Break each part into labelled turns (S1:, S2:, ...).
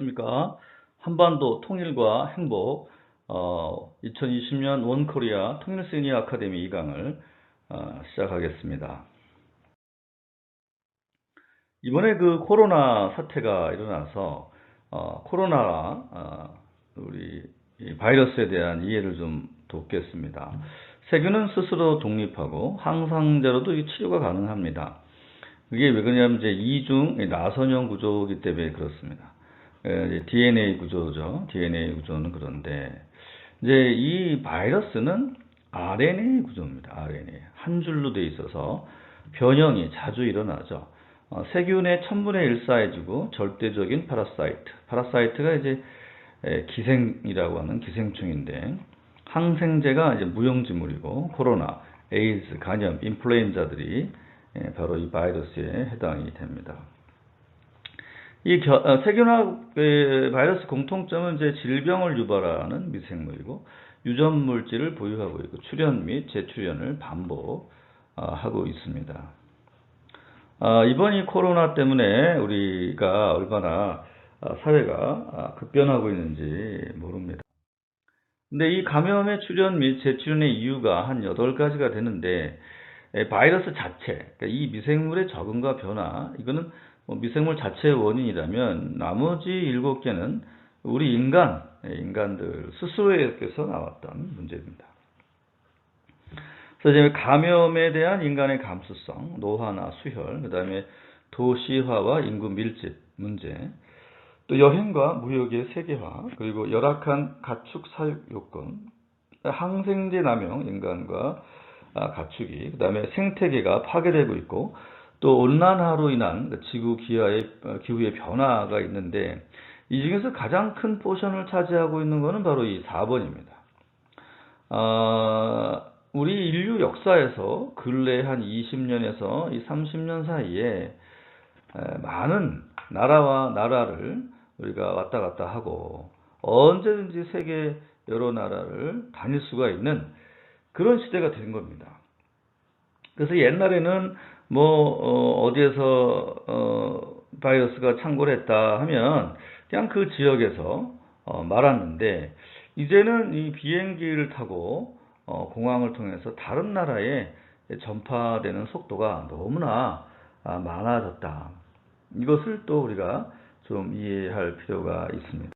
S1: 안녕하십니까. 한반도 통일과 행복 2020년 원코리아 통일시니어 아카데미 2강을 시작하겠습니다. 이번에 그 코로나 사태가 일어나서 코로나 우리 이 바이러스에 대한 이해를 좀 돕겠습니다. 세균은 스스로 독립하고 항상제로도 치료가 가능합니다. 그게 왜 그러냐면 이제 이중 나선형 구조이기 때문에 그렇습니다. DNA 구조죠. DNA 구조는 그런데 이제 이 바이러스는 RNA 구조입니다. RNA 한 줄로 돼 있어서 변형이 자주 일어나죠. 세균의 1000분의 1 사이즈고 절대적인 파라사이트가 이제 기생이라고 하는 기생충인데 항생제가 이제 무용지물이고 코로나, 에이즈, 간염, 인플루엔자들이 바로 이 바이러스에 해당이 됩니다. 이 세균학 바이러스 공통점은 이제 질병을 유발하는 미생물이고 유전 물질을 보유하고 있고 출현 및 재출현을 반복하고 있습니다. 이번 이 코로나 때문에 우리가 얼마나 사회가 급변하고 있는지 모릅니다. 근데 이 감염의 출현 및 재출현의 이유가 한 8가지가 되는데 바이러스 자체, 그러니까 이 미생물의 적응과 변화, 이거는 미생물 자체의 원인이라면 나머지 7개는 우리 인간들 스스로에게서 나왔던 문제입니다. 그래서 이제 감염에 대한 인간의 감수성, 노화나 수혈, 그 다음에 도시화와 인구 밀집 문제, 또 여행과 무역의 세계화, 그리고 열악한 가축 사육 요건, 항생제 남용, 인간과 가축이, 그 다음에 생태계가 파괴되고 있고 또 온난화로 인한 지구 기후의 변화가 있는데 이 중에서 가장 큰 포션을 차지하고 있는 것은 바로 이 4번입니다. 우리 인류 역사에서 근래 한 20년에서 이 30년 사이에 많은 나라와 나라를 우리가 왔다 갔다 하고 언제든지 세계 여러 나라를 다닐 수가 있는 그런 시대가 된 겁니다. 그래서 옛날에는 어디에서 바이러스가 창궐 했다 하면 그냥 그 지역에서 말았는데 이제는 이 비행기를 타고 공항을 통해서 다른 나라에 전파되는 속도가 너무나 많아졌다. 이것을 또 우리가 좀 이해할 필요가 있습니다.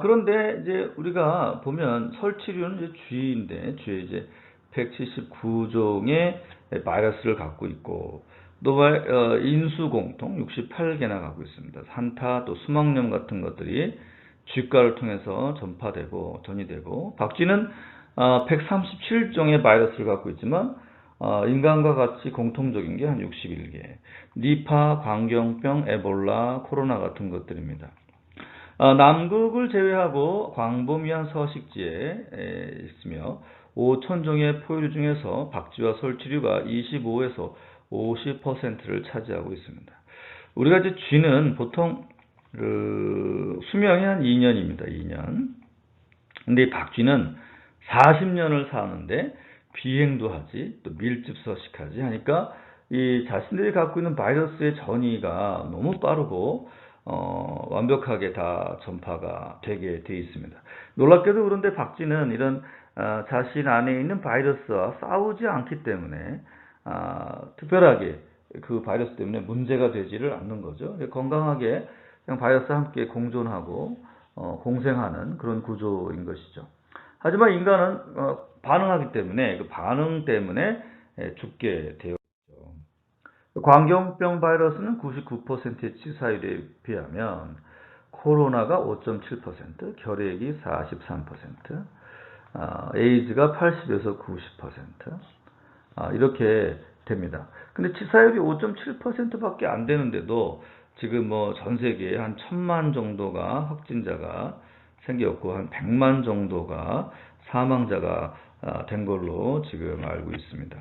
S1: 그런데 이제 우리가 보면 설치류는 이제 쥐인데 쥐에 이제 179종의 바이러스를 갖고 있고 또 인수공통 68개나 갖고 있습니다. 산타 또 수막염 같은 것들이 쥐과를 통해서 전이되고 박쥐는 137종의 바이러스를 갖고 있지만 인간과 같이 공통적인 게 한 61개. 니파, 광경병, 에볼라, 코로나 같은 것들입니다. 남극을 제외하고 광범위한 서식지에 있으며 5000종의 포유류 중에서 박쥐와 설치류가 25에서 50%를 차지하고 있습니다. 우리가 이제 쥐는 보통 수명이 한 2년입니다. 2년. 근데 이 박쥐는 40년을 사는데 비행도 하지, 또 밀집 서식하지 하니까 이 자신들이 갖고 있는 바이러스의 전이가 너무 빠르고 완벽하게 다 전파가 되게 돼 있습니다. 놀랍게도 그런데 박쥐는 이런 자신 안에 있는 바이러스와 싸우지 않기 때문에 특별하게 그 바이러스 때문에 문제가 되지를 않는 거죠. 건강하게 그냥 바이러스와 함께 공존하고 공생하는 그런 구조인 것이죠. 하지만 인간은 반응하기 때문에 그 반응 때문에 죽게 되어 있죠. 광경병 바이러스는 99%의 치사율에 비하면 코로나가 5.7%, 결핵이 43%, 에이즈가 80에서 90% 이렇게 됩니다. 근데 치사율이 5.7%밖에 안 되는데도 지금 전 세계에 한 1000만 정도가 확진자가 생겼고 한 100만 정도가 사망자가 된 걸로 지금 알고 있습니다.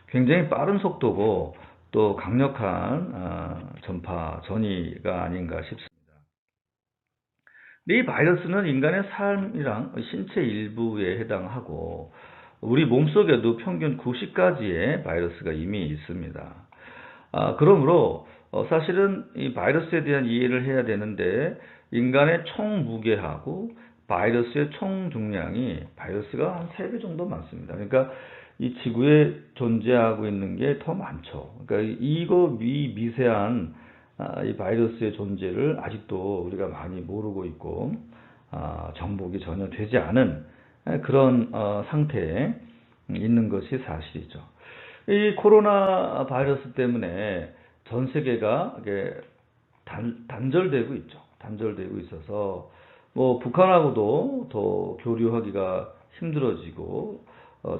S1: 굉장히 빠른 속도고 또 강력한 전이가 아닌가 싶습니다. 이 바이러스는 인간의 삶이랑 신체 일부에 해당하고 우리 몸속에도 평균 90가지의 바이러스가 이미 있습니다. 그러므로 사실은 이 바이러스에 대한 이해를 해야 되는데 인간의 총 무게하고 바이러스의 총 중량이 바이러스가 한 3배 정도 많습니다. 그러니까 이 지구에 존재하고 있는 게 더 많죠. 그러니까 이 미세한 이 바이러스의 존재를 아직도 우리가 많이 모르고 있고 정복이 전혀 되지 않은 그런 상태에 있는 것이 사실이죠. 이 코로나 바이러스 때문에 전 세계가 이게 단절되고 있죠. 단절되고 있어서 뭐 북한하고도 더 교류하기가 힘들어지고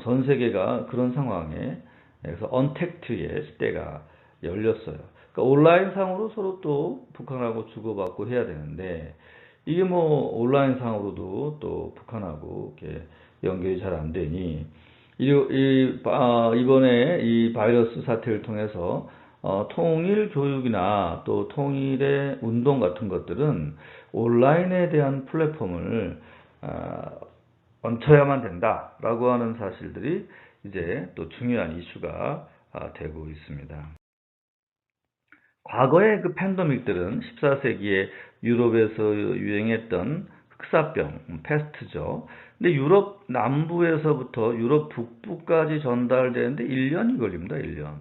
S1: 전 세계가 그런 상황에 그래서 언택트의 시대가 열렸어요. 그러니까 온라인 상으로 서로 또 북한하고 주고받고 해야 되는데 이게 뭐 온라인 상으로도 또 북한하고 이렇게 연결이 잘 안 되니 이번에 이 바이러스 사태를 통해서 통일 교육이나 또 통일의 운동 같은 것들은 온라인에 대한 플랫폼을 얹혀야만 된다라고 하는 사실들이 이제 또 중요한 이슈가 되고 있습니다. 과거의 그 팬데믹들은 14세기에 유럽에서 유행했던 흑사병, 패스트죠. 근데 유럽 남부에서부터 유럽 북부까지 전달되는데 1년이 걸립니다. 1년.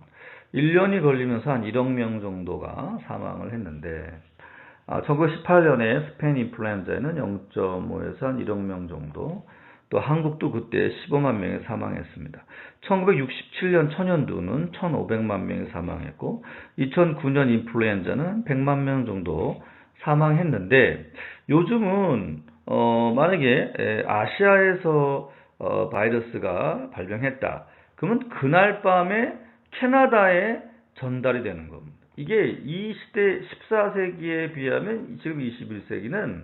S1: 1년이 걸리면서 한 1억 명 정도가 사망을 했는데 1918년에 스페인 인플루엔자에는 0.5에서 한 1억 명 정도, 또 한국도 그때 15만 명이 사망했습니다. 1967년 천연두는 1,500만 명이 사망했고 2009년 인플루엔자는 100만 명 정도 사망했는데 요즘은 만약에 아시아에서 바이러스가 발병했다. 그러면 그날 밤에 캐나다에 전달이 되는 겁니다. 이게 이 시대 14세기에 비하면 지금 21세기는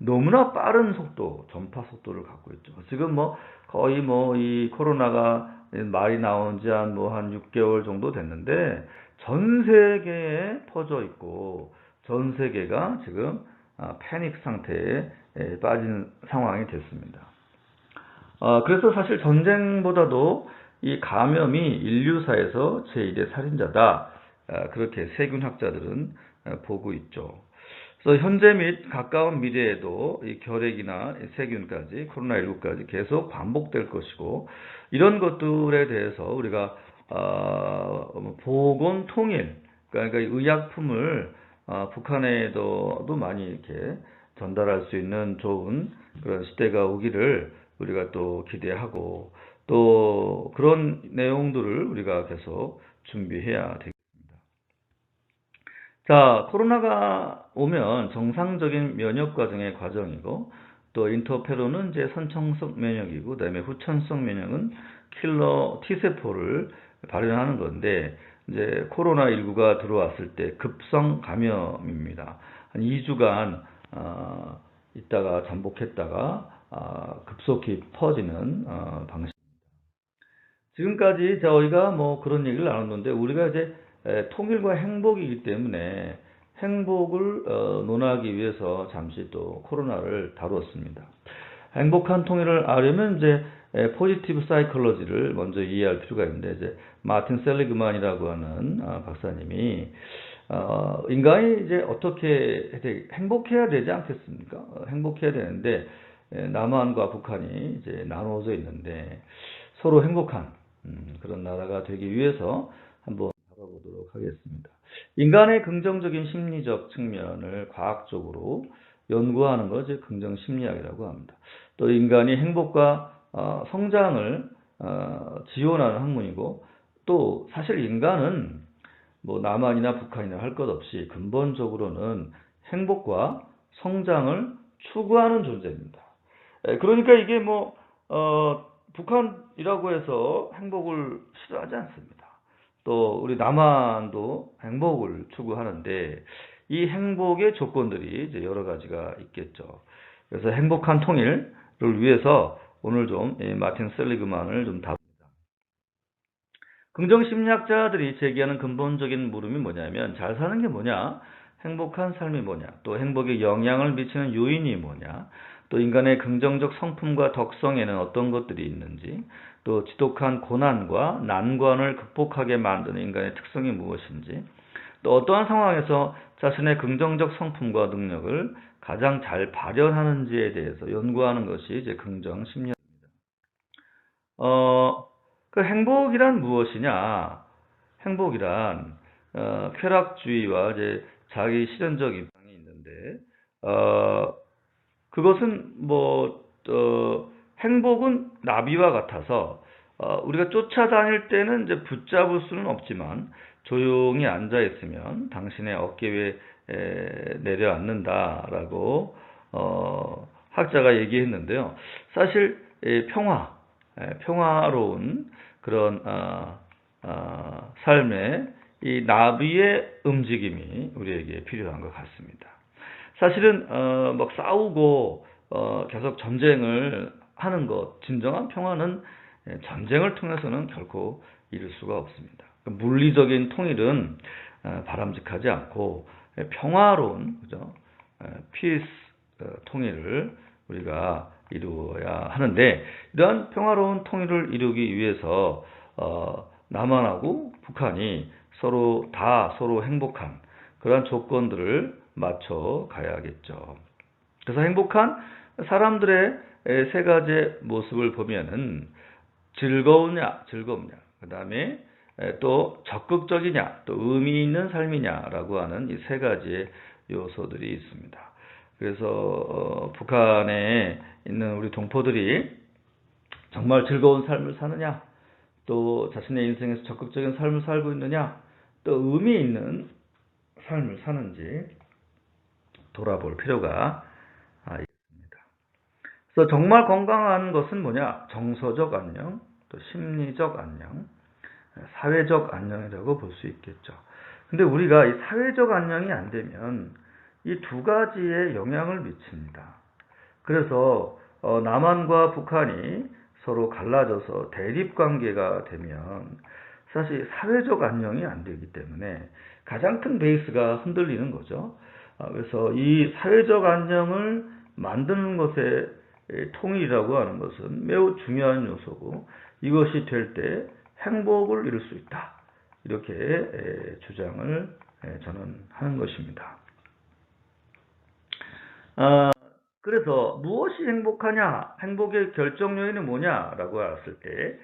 S1: 너무나 빠른 속도, 전파 속도를 갖고 있죠. 지금 거의 이 코로나가 말이 나온 지 한 6개월 정도 됐는데 전 세계에 퍼져 있고 전 세계가 지금 패닉 상태에 빠진 상황이 됐습니다. 그래서 사실 전쟁보다도 이 감염이 인류사에서 제1의 살인자다. 그렇게 세균학자들은 보고 있죠. 그래서 현재 및 가까운 미래에도 이 결핵이나 세균까지 코로나19까지 계속 반복될 것이고 이런 것들에 대해서 우리가 보건 통일, 그러니까 의약품을 북한에도 많이 이렇게 전달할 수 있는 좋은 그런 시대가 오기를 우리가 또 기대하고 또 그런 내용들을 우리가 계속 준비해야 되겠습니다. 자, 코로나가 오면 정상적인 면역 과정의 과정이고 또 인터페론은 이제 선천성 면역이고 그다음에 후천성 면역은 킬러 T세포를 발현하는 건데 이제 코로나19가 들어왔을 때 급성 감염입니다. 한 2주간 있다가 잠복했다가 급속히 퍼지는 방식. 지금까지 저희가 그런 얘기를 나눴는데 우리가 이제 통일과 행복이기 때문에 행복을 논하기 위해서 잠시 또 코로나를 다루었습니다. 행복한 통일을 알려면 이제 포지티브 사이콜로지를 먼저 이해할 필요가 있는데 이제 마틴 셀리그만이라고 하는 박사님이 인간이 이제 어떻게 행복해야 되지 않겠습니까? 행복해야 되는데 남한과 북한이 이제 나눠져 있는데 서로 행복한 그런 나라가 되기 위해서 한번 다뤄보도록 하겠습니다. 인간의 긍정적인 심리적 측면을 과학적으로 연구하는 것을 긍정심리학이라고 합니다. 또 인간이 행복과 성장을 지원하는 학문이고 또 사실 인간은 남한이나 북한이나 할 것 없이 근본적으로는 행복과 성장을 추구하는 존재입니다. 그러니까 이게 북한이라고 해서 행복을 싫어하지 않습니다. 또 우리 남한도 행복을 추구하는데 이 행복의 조건들이 이제 여러 가지가 있겠죠. 그래서 행복한 통일을 위해서 오늘 좀 마틴 셀리그만을 좀 다룹니다. 긍정심리학자들이 제기하는 근본적인 물음이 뭐냐면 잘 사는 게 뭐냐? 행복한 삶이 뭐냐? 또 행복에 영향을 미치는 요인이 뭐냐? 또 인간의 긍정적 성품과 덕성에는 어떤 것들이 있는지, 또 지독한 고난과 난관을 극복하게 만드는 인간의 특성이 무엇인지, 또 어떠한 상황에서 자신의 긍정적 성품과 능력을 가장 잘 발현하는지에 대해서 연구하는 것이 이제 긍정 심리학. 그 행복이란 무엇이냐? 행복이란 쾌락주의와 이제 자기 실현적 입장이 있는데, 그것은 행복은 나비와 같아서 우리가 쫓아다닐 때는 이제 붙잡을 수는 없지만 조용히 앉아 있으면 당신의 어깨 위에 내려앉는다라고 학자가 얘기했는데요. 사실 평화로운 그런 삶의 이 나비의 움직임이 우리에게 필요한 것 같습니다. 사실은 막 싸우고 계속 전쟁을 하는 것, 진정한 평화는 전쟁을 통해서는 결코 이룰 수가 없습니다. 물리적인 통일은 바람직하지 않고 평화로운, 그죠? 피스 통일을 우리가 이루어야 하는데, 이러한 평화로운 통일을 이루기 위해서 남한하고 북한이 서로 행복한 그러한 조건들을 맞춰 가야겠죠. 그래서 행복한 사람들의 세 가지 모습을 보면은 즐겁냐, 그 다음에 또 적극적이냐, 또 의미 있는 삶이냐라고 하는 이 세 가지의 요소들이 있습니다. 그래서 북한에 있는 우리 동포들이 정말 즐거운 삶을 사느냐, 또 자신의 인생에서 적극적인 삶을 살고 있느냐, 또 의미 있는 삶을 사는지 돌아볼 필요가 있습니다. 그래서 정말 건강한 것은 뭐냐? 정서적 안녕, 또 심리적 안녕, 사회적 안녕이라고 볼 수 있겠죠. 근데 우리가 이 사회적 안녕이 안 되면 이 두 가지에 영향을 미칩니다. 그래서 남한과 북한이 서로 갈라져서 대립 관계가 되면 사실 사회적 안녕이 안 되기 때문에 가장 큰 베이스가 흔들리는 거죠. 그래서 이 사회적 안녕을 만드는 것의 통일이라고 하는 것은 매우 중요한 요소고, 이것이 될 때 행복을 이룰 수 있다, 이렇게 주장을 저는 하는 것입니다. 그래서 무엇이 행복하냐, 행복의 결정 요인은 뭐냐라고 했을 때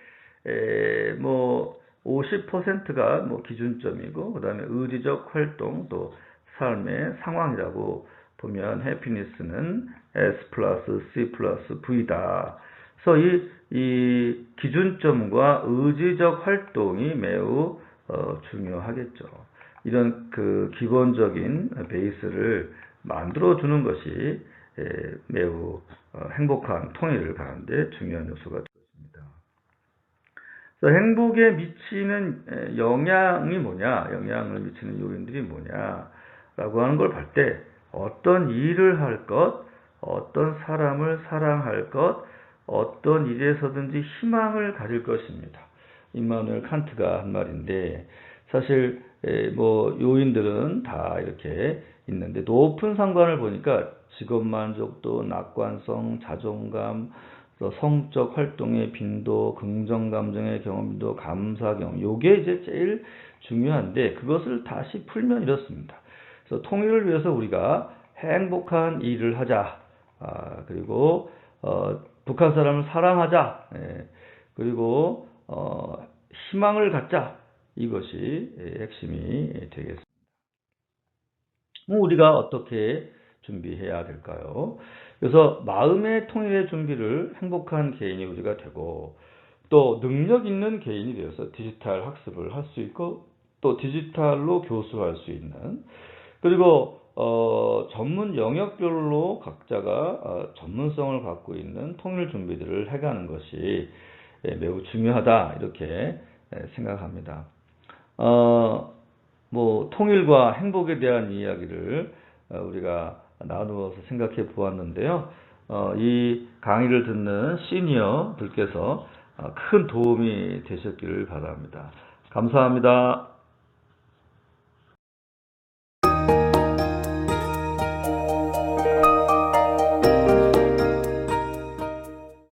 S1: 50%가 기준점이고, 그 다음에 의지적 활동, 또 삶의 상황이라고 보면 해피니스는 S 플러스 C 플러스 V다. 그래서 이 기준점과 의지적 활동이 매우 중요하겠죠. 이런 그 기본적인 베이스를 만들어주는 것이 매우 행복한 통일을 가는데 중요한 요소가 되었습니다. 그래서 행복에 미치는 영향이 뭐냐, 영향을 미치는 요인들이 뭐냐라고 하는 걸 볼 때 어떤 일을 할 것, 어떤 사람을 사랑할 것, 어떤 일에서든지 희망을 가질 것입니다. 임마누엘 칸트가 한 말인데, 사실 요인들은 다 이렇게 있는데, 높은 상관을 보니까 직업 만족도, 낙관성, 자존감, 성적 활동의 빈도, 긍정 감정의 경험도, 감사 경험, 요게 이제 제일 중요한데, 그것을 다시 풀면 이렇습니다. 그래서 통일을 위해서 우리가 행복한 일을 하자, 그리고 북한 사람을 사랑하자, 그리고 희망을 갖자, 이것이 핵심이 되겠습니다. 우리가 어떻게 준비해야 될까요? 그래서 마음의 통일의 준비를 행복한 개인이 우리가 되고, 또 능력 있는 개인이 되어서 디지털 학습을 할 수 있고, 또 디지털로 교수할 수 있는, 그리고 전문 영역별로 각자가 전문성을 갖고 있는 통일 준비들을 해가는 것이 매우 중요하다, 이렇게 생각합니다. 통일과 행복에 대한 이야기를 우리가 나누어서 생각해 보았는데요. 이 강의를 듣는 시니어들께서 큰 도움이 되셨기를 바랍니다. 감사합니다.